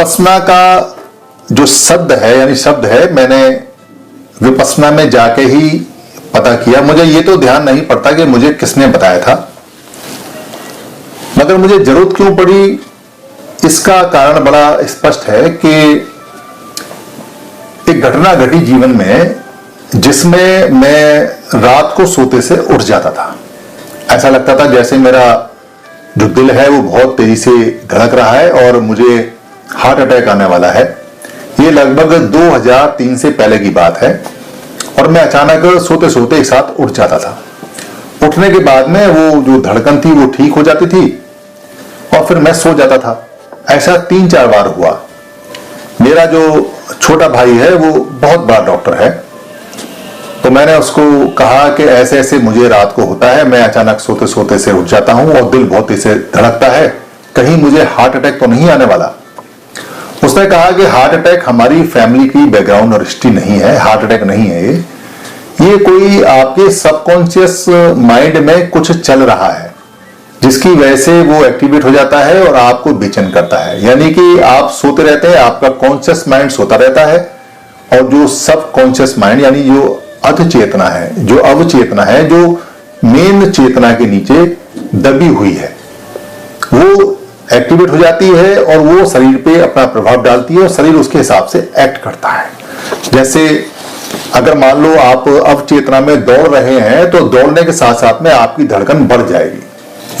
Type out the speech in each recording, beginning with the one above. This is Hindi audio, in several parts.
विपस्सना का जो शब्द है यानी शब्द है, मैंने विपस्सना में जाके ही पता किया। मुझे ये तो ध्यान नहीं पड़ता कि मुझे किसने बताया था, मगर मुझे जरूरत क्यों पड़ी इसका कारण बड़ा स्पष्ट है कि एक घटना घटी जीवन में जिसमें मैं रात को सोते से उठ जाता था। ऐसा लगता था जैसे मेरा जो दिल है वो बहुत तेजी से धड़क रहा है और मुझे हार्ट अटैक आने वाला है। ये लगभग 2003 से पहले की बात है और मैं अचानक सोते सोते एक साथ उठ जाता था। उठने के बाद में वो जो धड़कन थी वो ठीक हो जाती थी और फिर मैं सो जाता था। ऐसा 3-4 बार हुआ। मेरा जो छोटा भाई है वो बहुत बड़ा डॉक्टर है, तो मैंने उसको कहा कि ऐसे ऐसे मुझे रात को होता है, मैं अचानक सोते सोते से उठ जाता हूं और दिल बहुत तेज से धड़कता है, कहीं मुझे हार्ट अटैक तो नहीं आने वाला। उसने कहा कि हार्ट अटैक हमारी फैमिली की बैकग्राउंड और हिस्ट्री नहीं है, हार्ट अटैक नहीं है, ये कोई आपके सबकॉन्शियस माइंड में कुछ चल रहा है जिसकी वजह से वो एक्टिवेट हो जाता है और आपको बेचैन करता है। यानी कि आप सोते रहते हैं, आपका कॉन्शियस माइंड सोता रहता है और जो सबकॉन्शियस माइंड यानी जो अधचेतना है, जो अवचेतना है, जो मेन चेतना के नीचे दबी हुई है, वो एक्टिवेट हो जाती है और वो शरीर पे अपना प्रभाव डालती है और शरीर उसके हिसाब से एक्ट करता है। जैसे अगर मान लो आप अवचेतना में दौड़ रहे हैं तो दौड़ने के साथ साथ में आपकी धड़कन बढ़ जाएगी,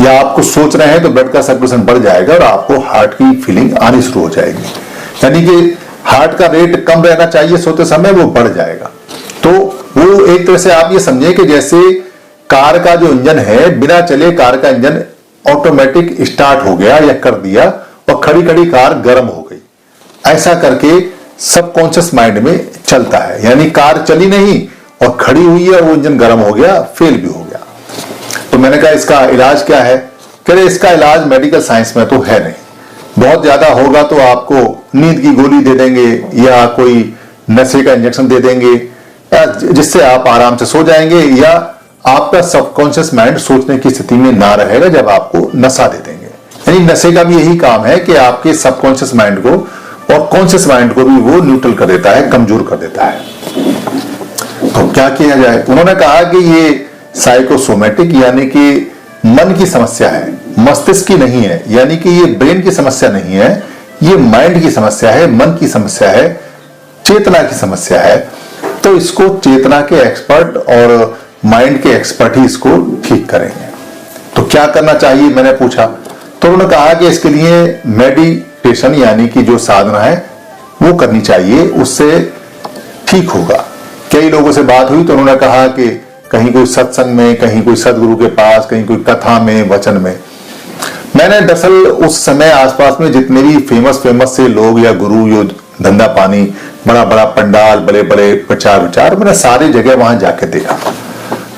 या आप कुछ सोच रहे हैं तो ब्लड का सर्कुलेशन बढ़ जाएगा और आपको हार्ट की फीलिंग आनी शुरू हो जाएगी। यानी कि हार्ट का रेट कम रहना चाहिए सोते समय, वो बढ़ जाएगा। तो वो एक तरह से आप ये समझे कि जैसे कार का जो इंजन है, बिना चले कार का इंजन ऑटोमेटिक स्टार्ट हो गया या कर दिया और खड़ी खड़ी कार गर्म हो गई। ऐसा करके सबकॉन्शियस माइंड में चलता है, यानी कार चली नहीं और खड़ी हुई है और वो इंजन गर्म हो गया, फेल भी हो गया। तो मैंने कहा इसका इलाज क्या है? कह रहे इसका इलाज मेडिकल साइंस में तो है नहीं, बहुत ज्यादा होगा तो आपको नींद की गोली दे देंगे या कोई नशे का इंजेक्शन दे देंगे जिससे आप आराम से सो जाएंगे, या आपका सबकॉन्शियस माइंड सोचने की स्थिति में ना रहेगा जब आपको नशा दे देंगे। यानी नशे का भी यही काम है कि आपके सबकॉन्शियस माइंड को और कॉन्शियस माइंड को भी वो न्यूट्रल कर देता है, कमजोर कर देता है। तो क्या किया जाए? उन्होंने कहा कि ये साइकोसोमेटिक यानी कि मन की समस्या है, मस्तिष्क की नहीं है। यानी कि ये ब्रेन की समस्या नहीं है, ये माइंड की समस्या है, मन की समस्या है, चेतना की समस्या है। तो इसको चेतना के एक्सपर्ट और माइंड के एक्सपर्ट ही इसको ठीक करेंगे। तो क्या करना चाहिए मैंने पूछा, तो उन्होंने कहा कि इसके लिए मेडिटेशन यानी कि जो साधना है वो करनी चाहिए, उससे ठीक होगा। कई लोगों से बात हुई तो उन्होंने कहा कि कहीं कोई सत्संग में, कहीं कोई सदगुरु के पास, कहीं कोई कथा में, वचन में। मैंने दरअसल उस समय आसपास में जितने भी फेमस से लोग या गुरु जो धंधा पानी, बड़ा बड़ा पंडाल, बड़े बड़े प्रचार विचार, मैंने सारी जगह वहां जाके देखा।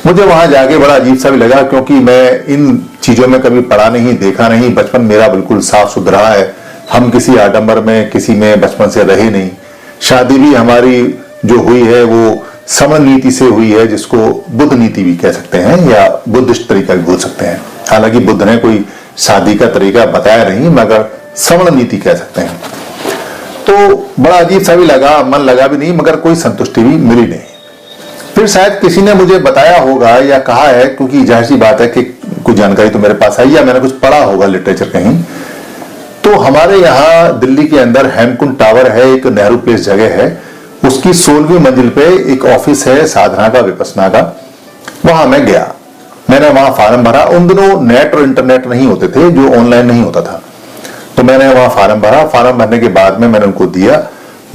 मुझे वहां जाके बड़ा अजीब सा भी लगा क्योंकि मैं इन चीजों में कभी पढ़ा नहीं, देखा नहीं। बचपन मेरा बिल्कुल साफ सुथरा है, हम किसी आडंबर में किसी में बचपन से रहे नहीं। शादी भी हमारी जो हुई है वो समण नीति से हुई है, जिसको बुद्ध नीति भी कह सकते हैं या बुद्धिस्ट तरीका भी बोल सकते हैं। हालांकि बुद्ध ने कोई शादी का तरीका बताया नहीं, मगर समण नीति कह सकते हैं। तो बड़ा अजीब सा भी लगा, मन लगा भी नहीं, मगर कोई संतुष्टि भी मिली नहीं। फिर शायद किसी ने मुझे बताया होगा या कहा है, क्योंकि जाहिर सी बात है कि कुछ जानकारी तो मेरे पास आई या मैंने कुछ पढ़ा होगा लिटरेचर कहीं। तो हमारे यहाँ दिल्ली के अंदर हेमकुंड टावर है, एक नेहरू प्लेस जगह है, उसकी 16वीं मंजिल पे एक ऑफिस है साधना का, विपस्सना का। वहां मैं गया, मैंने वहां फॉर्म भरा। उन दिनों नेट और इंटरनेट नहीं होते थे, जो ऑनलाइन नहीं होता था। तो मैंने वहां फॉर्म भरा। फॉर्म भरने के बाद में मैंने उनको दिया।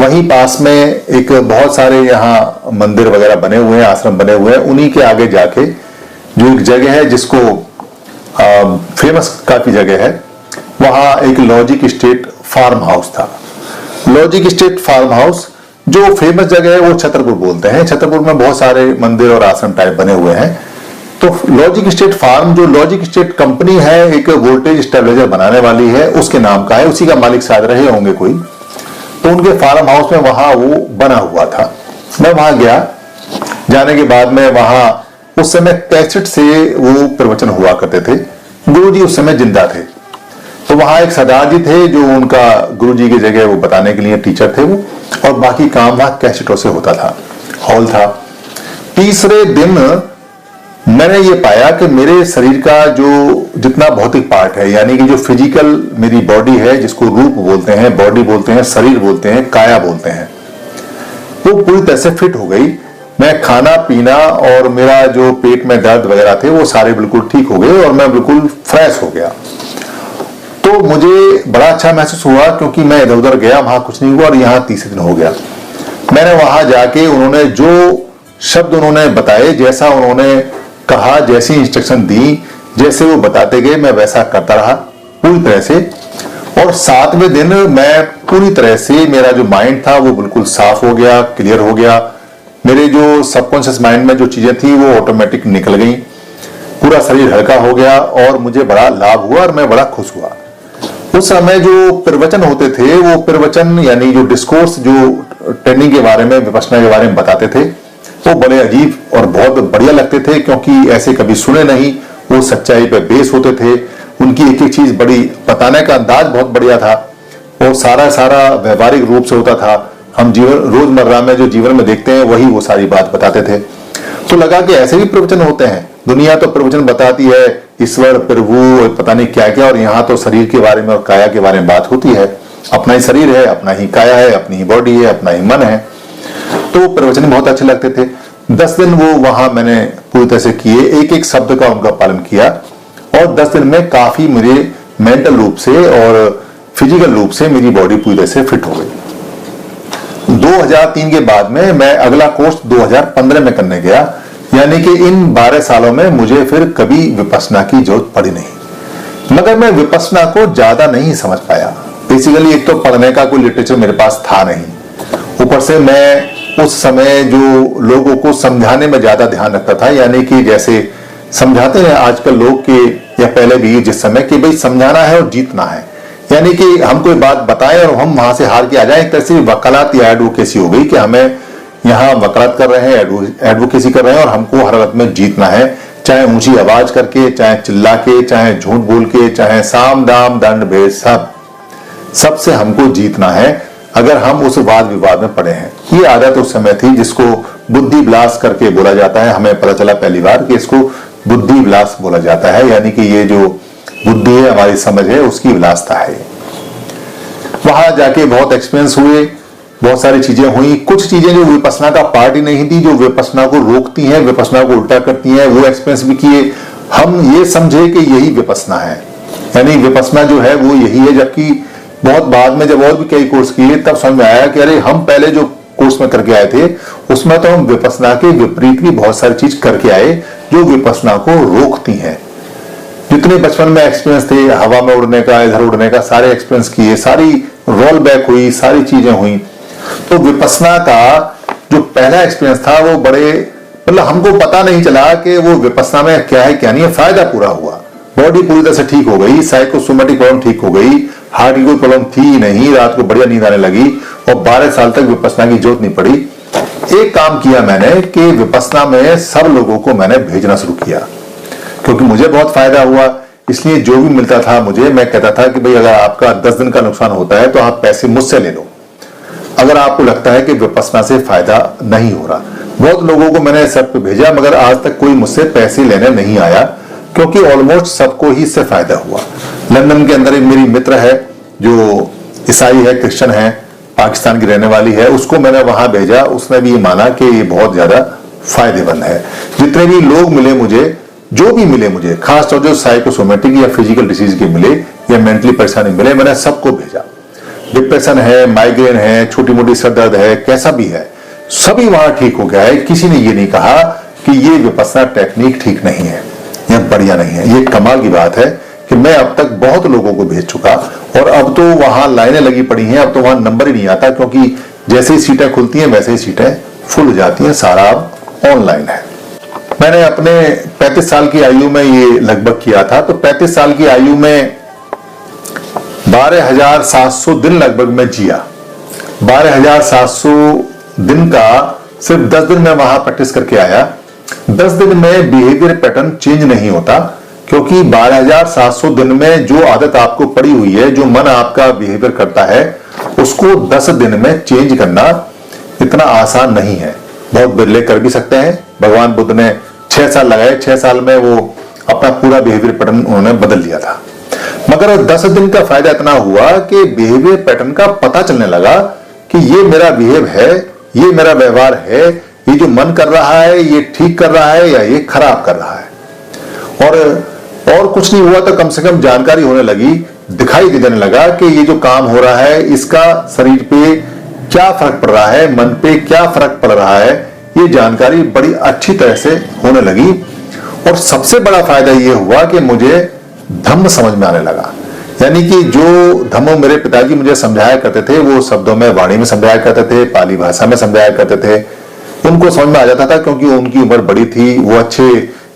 वहीं पास में एक बहुत सारे यहाँ मंदिर वगैरह बने हुए हैं, आश्रम बने हुए हैं। उन्हीं के आगे जाके जो एक जगह है जिसको फेमस काफी जगह है, वहां एक लॉजिक स्टेट फार्म हाउस था। लॉजिक स्टेट फार्म हाउस जो फेमस जगह है वो छतरपुर बोलते हैं। छतरपुर में बहुत सारे मंदिर और आश्रम टाइप बने हुए हैं। तो लॉजिक स्टेट फार्म, जो लॉजिक स्टेट कंपनी है, एक वोल्टेज स्टेबलाइजर बनाने वाली है, उसके नाम का है, उसी का मालिक शायद रहे होंगे कोई। तो उनके फार्म हाउस में वहां वो बना हुआ था। मैं वहां गया। जाने के बाद में वहां उस समय कैसेट से वो प्रवचन हुआ करते थे। गुरुजी उस समय जिंदा थे। तो वहां एक सरदार जी थे जो उनका गुरुजी की जगह वो बताने के लिए टीचर थे वो, और बाकी काम वहां कैसेटों से होता था, हॉल था। तीसरे दिन मैंने ये पाया कि मेरे शरीर का जो जितना भौतिक पार्ट है, यानी कि जो फिजिकल मेरी बॉडी है, जिसको रूप बोलते हैं, बॉडी बोलते हैं, शरीर बोलते हैं, काया बोलते हैं, वो पूरी तरह से फिट हो गई। मैं खाना पीना और मेरा जो पेट में दर्द वगैरह थे वो सारे बिल्कुल ठीक हो गए और मैं बिल्कुल फ्रेश हो गया। तो मुझे बड़ा अच्छा महसूस हुआ, क्योंकि मैं इधर उधर गया, वहां कुछ नहीं हुआ, और यहाँ तीसरे दिन हो गया। मैंने वहां जाके उन्होंने जो शब्द उन्होंने बताए, जैसा उन्होंने कहा, जैसी इंस्ट्रक्शन दी, जैसे वो बताते गए, मैं वैसा करता रहा पूरी तरह से। और 7वें दिन मैं पूरी तरह से, मेरा जो माइंड था वो बिल्कुल साफ हो गया, क्लियर हो गया। मेरे जो सबकॉन्शियस माइंड में जो चीजें थी वो ऑटोमेटिक निकल गई, पूरा शरीर हल्का हो गया और मुझे बड़ा लाभ हुआ और मैं बड़ा खुश हुआ। उस समय जो प्रवचन होते थे, वो प्रवचन यानी जो डिस्कोर्स, जो ट्रेनिंग के बारे में, विपश्यना के बारे में बताते थे, वो बड़े अजीब और बहुत बढ़िया लगते थे, क्योंकि ऐसे कभी सुने नहीं। वो सच्चाई पे बेस होते थे, उनकी एक एक चीज बड़ी बताने का अंदाज बहुत बढ़िया था, और सारा व्यवहारिक रूप से होता था। हम जीवन रोजमर्रा में जो जीवन में देखते हैं वही वो सारी बात बताते थे। तो लगा कि ऐसे भी प्रवचन होते हैं। दुनिया तो प्रवचन बताती है ईश्वर, प्रभु और पता नहीं क्या क्या, और यहाँ तो शरीर के बारे में और काया के बारे में बात होती है। अपना ही शरीर है, अपना ही काया है, अपनी ही बॉडी है, अपना ही मन है। तो प्रवचन बहुत अच्छे लगते थे। 10 दिन वो वहां मैंने पूरी तरह से किए, एक एक शब्द का उनका पालन किया, और 10 दिन में काफी मेरे मेंटल रूप से और फिजिकल रूप से मेरी बॉडी पूरी तरह से फिट हो गई। 2003 के बाद में मैं अगला कोर्स 2015 में करने गया, यानी कि इन 12 सालों में मुझे फिर कभी विपश्यना की जरूरत पड़ी नहीं। मगर मैं विपश्यना को ज्यादा नहीं समझ पाया। बेसिकली एक तो पढ़ने का कोई लिटरेचर मेरे पास था नहीं, ऊपर से मैं उस समय जो लोगों को समझाने में ज्यादा ध्यान रखता था, यानी कि जैसे समझाते हैं आजकल लोग के, या पहले भी जिस समय, कि भाई समझाना है और जीतना है, यानी कि हम कोई बात बताएं और हम वहां से हार के आ जाएं। एक तरह से वकालत या एडवोकेसी हो गई कि हमें यहाँ वकालत कर रहे हैं, एडवोकेसी कर रहे हैं, और हमको हर वक्त में जीतना है, चाहे ऊंची आवाज करके, चाहे चिल्ला के, चाहे झूठ बोल के, चाहे साम दाम दंड भेद, सबसे हमको जीतना है, अगर हम उस वाद विवाद में पड़े हैं। ये आदत उस समय थी जिसको बुद्धि विलास करके बोला जाता है। हमें पता चला पहली बार कि इसको बुद्धि विलास बोला जाता है, यानी कि ये जो बुद्धि है, हमारी समझ है, उसकी विलासता है। वहां जाके बहुत एक्सपीरियंस हुए, बहुत सारी चीजें हुई। कुछ चीजें जो विपश्यना का पार्ट ही नहीं थी, जो विपश्यना को रोकती हैं, विपश्यना को उल्टा करती हैं, वो एक्सपीरियंस भी किए। हम ये समझे कि यही विपश्यना है, यानी विपश्यना जो है वो यही है। जबकि बहुत बाद में जब और भी कई कोर्स किए, तब समझ में आया कि अरे हम पहले जो कोर्स में करके आए थे उसमें तो हम विपश्यना के विपरीत भी बहुत सारी चीज करके आए जो विपश्यना को रोकती हैं। जितने बचपन में एक्सपीरियंस थे, हवा में उड़ने का, इधर उड़ने का, सारे एक्सपीरियंस किए, सारी रोल बैक हुई, सारी चीजें हुई। तो विपश्यना का जो पहला एक्सपीरियंस था वो बड़े, मतलब हमको पता नहीं चला कि वो विपश्यना में क्या है क्या नहीं है। फायदा पूरा हुआ, बॉडी पूरी तरह से ठीक हो गई, साइकोसोमेटिक प्रॉब्लम ठीक हो गई, हार्ट की कोई प्रॉब्लम थी ही नहीं, रात को बढ़िया नींद आने लगी, और 12 साल तक विपश्यना की जरूरत नहीं पड़ी। एक काम किया मैंने कि विपश्यना में सब लोगों को मैंने भेजना शुरू किया, क्योंकि मुझे बहुत फायदा हुआ। इसलिए जो भी मिलता था मुझे, मैं कहता था कि भाई अगर आपका 10 दिन का नुकसान होता है तो आप पैसे मुझसे ले लो, अगर आपको लगता है कि विपश्यना से फायदा नहीं हो रहा। बहुत लोगों को मैंने सब पे भेजा, मगर आज तक कोई मुझसे पैसे लेने नहीं आया, क्योंकि ऑलमोस्ट सबको ही इससे फायदा हुआ। लंदन के अंदर एक मेरी मित्र है जो ईसाई है, क्रिश्चियन है, पाकिस्तान की रहने वाली है, उसको मैंने वहां भेजा। उसने भी ये माना कि ये बहुत ज्यादा फायदेमंद है। जितने भी लोग मिले मुझे, जो भी मिले मुझे, खासतौर जो साइकोसोमेटिक या फिजिकल डिसीज के मिले या मेंटली परेशानी मिले, मैंने सबको भेजा। डिप्रेशन है, माइग्रेन है, छोटी मोटी सर दर्द है, कैसा भी है, सभी वहां ठीक हो गया है। किसी ने ये नहीं कहा कि ये विपश्यना टेक्निक ठीक नहीं है या बढ़िया नहीं है। ये कमाल की बात है कि मैं अब तक बहुत लोगों को भेज चुका, और अब तो वहां लाइनें लगी पड़ी हैं। अब तो वहां नंबर ही नहीं आता, क्योंकि जैसे ही सीटें खुलती हैं वैसे ही सीटें फुल हो जाती हैं। सारा अब ऑनलाइन है। मैंने अपने 35 साल की आयु में ये लगभग किया था। तो 35 साल की आयु में 12,700 दिन लगभग मैं जिया। 12,700 दिन का सिर्फ 10 दिन में वहां प्रैक्टिस करके आया। 10 दिन में बिहेवियर पैटर्न चेंज नहीं होता, क्योंकि 12,700 दिन में जो आदत आपको पड़ी हुई है, जो मन आपका बिहेवियर करता है, उसको 10 दिन में चेंज करना इतना आसान नहीं है। बहुत बिरले कर भी सकते हैं। भगवान बुद्ध ने 6 साल लगाए, 6 साल में वो अपना पूरा बिहेवियर पैटर्न उन्होंने बदल लिया था। मगर 10 दिन का फायदा इतना हुआ कि बिहेवियर पैटर्न का पता चलने लगा कि ये मेरा बिहेव है, ये मेरा व्यवहार है, ये जो मन कर रहा है ये ठीक कर रहा है या ये खराब कर रहा है। और कुछ नहीं हुआ तो कम से कम जानकारी होने लगी, दिखाई देने लगा कि ये जो काम हो रहा है इसका शरीर पे क्या फर्क पड़ रहा है, मन पे क्या फर्क पड़ रहा है, ये जानकारी बड़ी अच्छी तरह से होने लगी। और सबसे बड़ा फायदा ये हुआ कि मुझे धम्म समझ में आने लगा। यानी कि जो धम्म मेरे पिताजी मुझे समझाया करते थे, वो शब्दों में वाणी में समझाया करते थे, पाली भाषा में समझाया करते थे, उनको समझ में आ जाता था क्योंकि उनकी उम्र बड़ी थी। वो अच्छे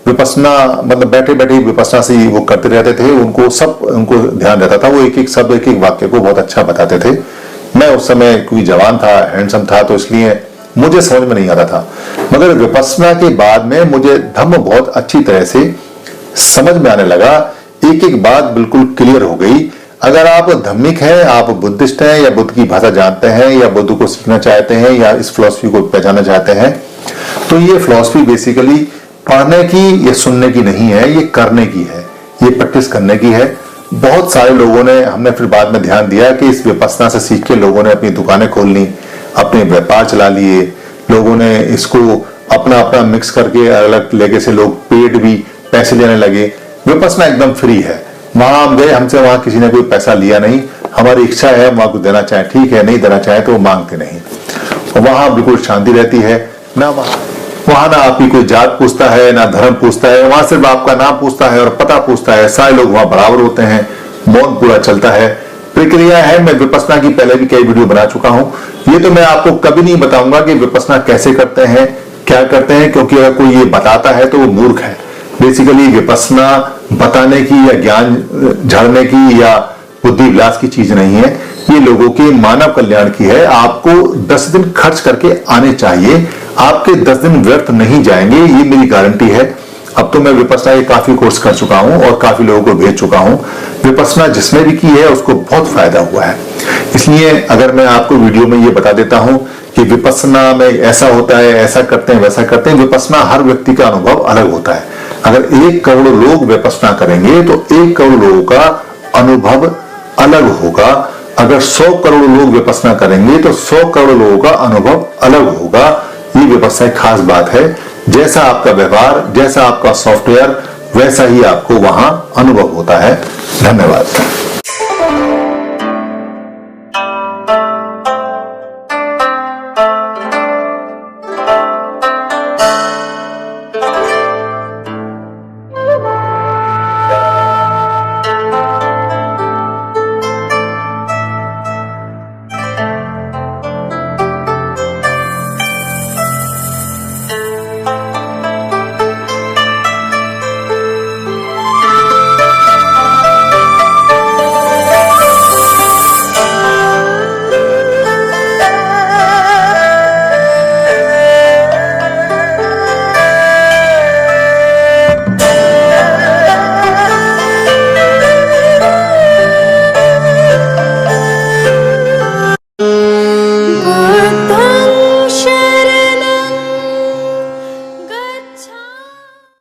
विपස්සना, मतलब बैठे बैठे विपස්සना से वो करते रहते थे, उनको ध्यान रहता था। वो एक एक शब्द, एक एक वाक्य को बहुत अच्छा बताते थे। मैं उस समय कोई जवान था, हैंडसम था, तो इसलिए मुझे समझ में नहीं आता था। मगर विपස්සना के बाद में मुझे धम्म बहुत अच्छी तरह से समझ में आने लगा। एक एक बात बिल्कुल क्लियर हो गई। अगर आप धार्मिक हैं, आप बुद्धिस्ट हैं, या बुद्ध की भाषा जानते हैं, या बुद्ध को सीखना चाहते हैं, या इस फिलॉसफी को पहचानना चाहते हैं, तो ये फिलॉसफी बेसिकली पढ़ने की या सुनने की नहीं है, ये करने की है, ये प्रैक्टिस करने की है। बहुत सारे लोगों ने, हमने फिर बाद में ध्यान दिया कि इस विपස්සना से सीख के लोगों ने अपनी दुकानें खोल ली, अपने व्यापार चला लिए, लोगों ने इसको अपना अपना मिक्स करके अलग लेके से लोग पेड भी पैसे लेने लगे। विपස්සना एकदम फ्री है। वहां हम गए, हमसे वहां किसी ने कोई पैसा लिया नहीं। हमारी इच्छा है वहां को देना चाहे ठीक है, नहीं देना चाहे तो वो मांगते नहीं। वहां बिल्कुल शांति रहती है। ना वहां ना आपकी कोई जात पूछता है, ना धर्म पूछता है। वहां सिर्फ आपका नाम पूछता है और पता पूछता है। सारे लोग वहां बराबर होते हैं, मौन पूरा चलता है। प्रक्रिया है, मैं विपස්සना की पहले भी कई वीडियो बना चुका हूं। ये तो मैं आपको कभी नहीं बताऊंगा कि विपස්සना कैसे करते हैं, क्या करते हैं, क्योंकि अगर कोई ये बताता है तो वो मूर्ख है। बेसिकली विपස්සना बताने की या ज्ञान झाड़ने की या बुद्धि विलास की चीज नहीं है, ये लोगों के मानव कल्याण की है। आपको 10 दिन खर्च करके आने चाहिए, आपके 10 दिन व्यर्थ नहीं जाएंगे, ये मेरी गारंटी है। अब तो मैं विपස්සना के काफी कोर्स कर चुका हूं और काफी लोगों को भेज चुका हूं। विपස්සना जिसने भी की है उसको बहुत फायदा हुआ है। इसलिए अगर मैं आपको वीडियो में ये बता देता हूं कि विपස්සना में ऐसा होता है, ऐसा करते हैं, वैसा करते हैं, विपස්සना हर व्यक्ति का अनुभव अलग होता है। अगर 1 करोड़ लोग विपස්සना करेंगे तो 1 करोड़ लोगों का अनुभव अलग होगा। अगर 100 करोड़ लोग विपස්සना करेंगे तो 100 करोड़ लोगों का अनुभव अलग होगा। ये विपස්සना की खास बात है। जैसा आपका व्यवहार, जैसा आपका सॉफ्टवेयर, वैसा ही आपको वहां अनुभव होता है। धन्यवाद।